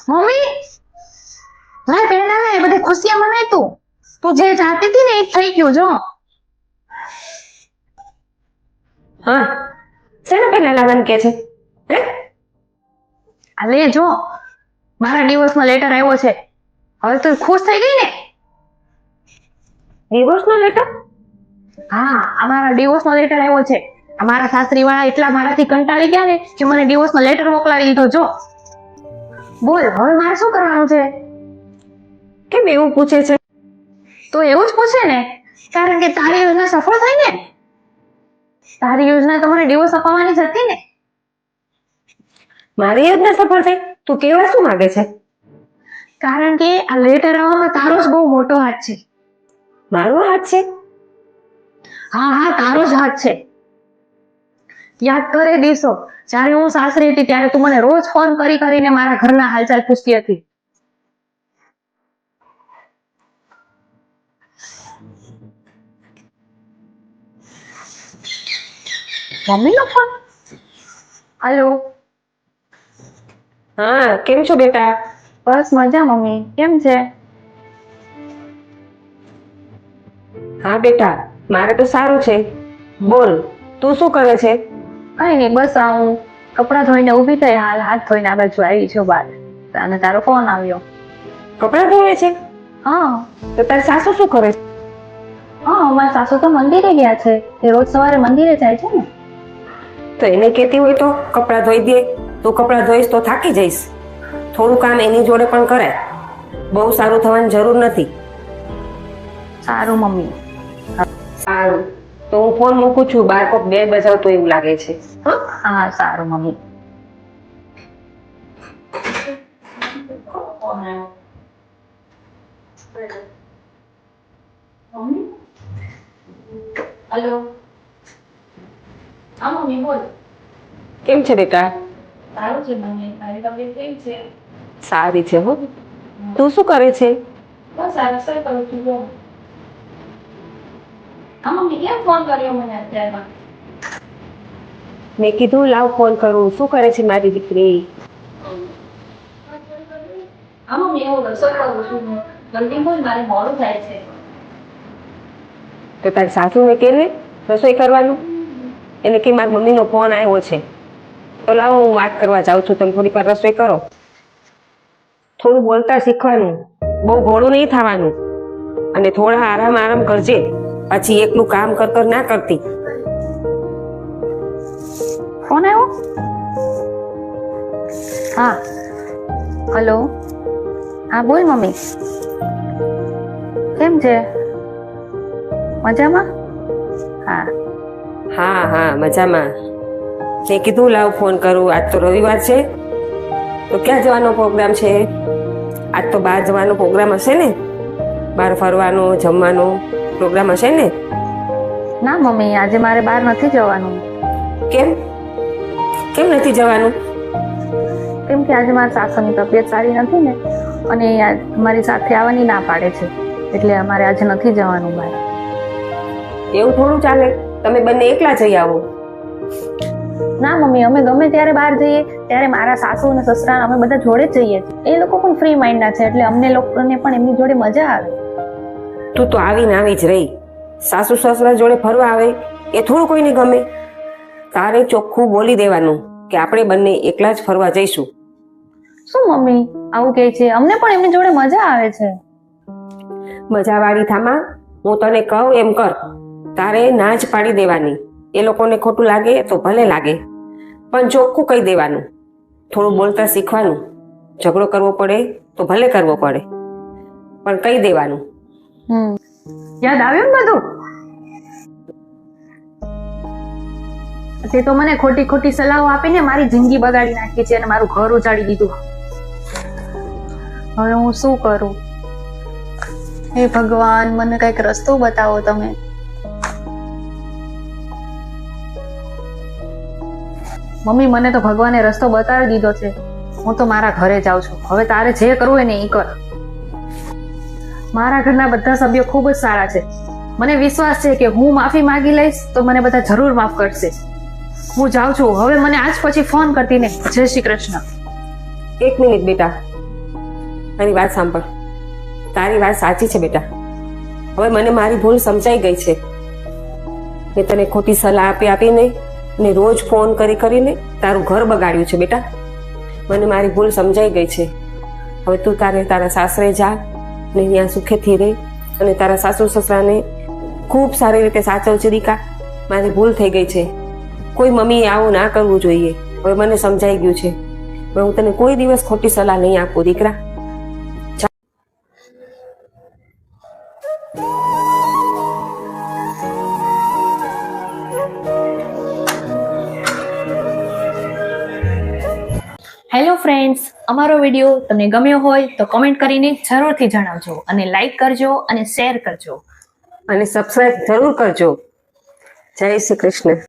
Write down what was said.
Mummy લાય પહેલા લાય બધી ખુશિયા મનાય તું જે ચાહતી હતી ને એ થઈ ગયું જો. હા શેને પહેલા લાવવાનું કે છે? આ લે જો મારા ડિવોર્સનો લેટર આવ્યો છે. હવે તું ખુશ થઈ ગઈ ને? ડિવોર્સનો લેટર? હા અમારા ડિવોર્સનો લેટર આવ્યો છે. અમારા સાસરી વાળા એટલા મારાથી કંટાળી ગયા ને કે મને ડિવોર્સનો લેટર મોકલાવી દીધો જો. બોલ હવે મારે શું કરવાનું છે? કેમ એવું પૂછે છે? તો એવું જ પૂછે ને, કારણ કે તારી યોજના સફળ થઈ ને. તારી યોજના તો મને ડિવોર્સ અપાવવાની જ હતી ને. મારી યોજના સફળ થઈ? તું કેવા શું માંગે છે? કારણ કે આ લેટર આવવામાં તારો જ બહુ મોટો હાથ છે. મારો હાથ છે? હા હા તારો જ હાથ છે. યાદ કરે દિવસો જ્યારે હું સાસરી હતી ત્યારે તું મને રોજ ફોન કરી કરીને મારા ઘરના હાલચાલ પૂછતી હતી. મમ્મીનો ફોન? હેલો. હા કેમ છો બેટા? બસ મજા મમ્મી, કેમ છે? હા બેટા મારે તો સારું છે. બોલ તું શું કરે છે? કઈ નહીં બસ હું કપડાં ધોઈને ઊભી થઈ, હાલ હાથ ધોઈને આ બાજુ આવી છું બહાર અને તારો ફોન આવ્યો. કપડાં ધોવે છે? હા તો તારી સાસુ શું કરે છે? હા મારા સાસુ તો મંદિરે ગયા છે. તે રોજ સવારે મંદિરે જાય છે ને. તો એને કહેતી હોય તો કપડાં ધોઈ દે. તું કપડાં ધોઈશ તો થાકી જઈશ. થોડું કામ એની જોડે પણ કરાય. બહુ સારું થવાની જરૂર નથી. સારું મમ્મી. સારું તો હું ફોન મૂકું છું. બાર કોક બે બજાવતો એવું લાગે છે. હા સારું મમ્મી. હેલો. હા મમ્મી બોલ. કેમ છે બેટા? સારું છે મમ્મી, તારી તબિયત કેવી છે? સારી છે હો. તું શું કરે છે? બસ આ રસોઈ કરું છું જો. હા મમ્મી કેમ ફોન કર્યો મને અત્યારમાં? મેં કીધું લાવ ફોન કરું. શું કરે છે મારી દીકરી? હા મમ્મી હું રસોઈ કરું છું. જલ્દી બોલ મારે મોડું થાય છે. તો તારી સાસુને કે ને રસોઈ કરવાનું. એને કે મારી મમ્મીનો ફોન આવ્યો છે. તો લાવો હું વાત કરવા જાઉં છું. તમે થોડીક વાર રસોઈ કરો. થોડું બોલતા શીખવાનું. બહુ ઘોડું નહીં થવાનું. અને થોડા આરામ કરજે. પછી એકલું કામ કર ના કરતી. ફોન આવ્યો? હા હેલો. હા બોલ મમ્મી. કેમ છે? મજામાં? હા હા મજામાં. મેં કીધું લાવ ફોન કરું. આજ તો રવિવાર છે. તો ક્યાં જવાનો પ્રોગ્રામ છે? આજ તો બહાર જવાનો પ્રોગ્રામ હશે ને? બહાર ફરવાનો જમવાનો પ્રોગ્રામ હશે ને? ના મમ્મી આજે મારે બહાર નથી જવાનું. કેમ નથી જવાનું? કેમ કે આજે મારા સાસુની તબિયત સારી નથી ને, અને મારી સાથે આવવાની ના પાડે છે. એટલે અમારે આજે નથી જવાનું બહાર. એવું થોડું ચાલે. તમે બંને એકલા જઈ આવો. ના મમ્મી અમે ગમે ત્યારે બહાર જઈએ ત્યારે મારા સાસુ અને સસરા અમે બધા જોડે જ જઈએ. એ લોકો પણ ફ્રી માઇન્ડના છે એટલે અમને લોકોને પણ એમની જોડે મજા આવે. તું તો આવી જ રહી. સાસુ સસરા જોડે ફરવા આવે એ થોડું કોઈને ગમે. તારે ચોખ્ખું બોલી દેવાનું કે આપણે બંને એકલા જ ફરવા જઈશું. શું મમ્મી આવું કહે છે? અમને પણ એમની જોડે મજા આવે છે. મજાવાળી થામા, હું તને કહું એમ કર. તારે ના જ પાડી દેવાની. એ લોકોને ખોટું લાગે તો ભલે લાગે, પણ ચોખ્ખું કહી દેવાનું. થોડું બોલતા શીખવાનું. ઝઘડો કરવો પડે તો ભલે કરવો પડે, પણ કહી દેવાનું. યાદ આવ્યું ને બધું? તે તો મને ખોટી સલાહો આપીને મારી જિંદગી બગાડી નાખી છે અને મારું ઘર ઉજાડી દીધું. હવે હું શું કરું? હે ભગવાન મને કઈક રસ્તો બતાવો તમે. મમ્મી મને તો ભગવાને રસ્તો બતાવી દીધો છે. હું તો મારા ઘરે જાઉં છું. હવે તારે જે કરવું હોય ને એ કર. મારા ઘરના બધા સભ્યો ખૂબ જ સારા છે. મને વિશ્વાસ છે કે હું માફી માંગી લઈશ તો મને બધા જરૂર માફ કરશે. હું જાઉં છું. હવે મને આજ પછી ફોન કરતી નહીં. જય શ્રી કૃષ્ણ. એક મિનિટ બેટા, મારી વાત સાંભળ. તારી વાત સાચી છે બેટા. હવે મને મારી ભૂલ સમજાઈ ગઈ છે. મેં તને ખોટી સલાહ આપીને ને રોજ ફોન કરીને તારું ઘર બગાડ્યું છે બેટા. મને મારી ભૂલ સમજાઈ ગઈ છે. હવે તું તારા સાસરે જા ને ત્યાં સુખેથી રહે અને તારા સાસુ સસરાને ખૂબ સારી રીતે સાચવજે દીકા. મારી ભૂલ થઈ ગઈ છે. કોઈ મમ્મીએ આવું ના કરવું જોઈએ. હવે મને સમજાઈ ગયું છે. હવે હું તને કોઈ દિવસ ખોટી સલાહ નહીં આપું દીકરા. હેલો ફ્રેન્ડ્સ, અમારો વિડીયો તમને ગમ્યો હોય તો કમેન્ટ કરીને જરૂરથી જણાવજો અને લાઈક કરજો અને શેર કરજો અને સબસ્ક્રાઇબ જરૂર કરજો. જય શ્રી કૃષ્ણ.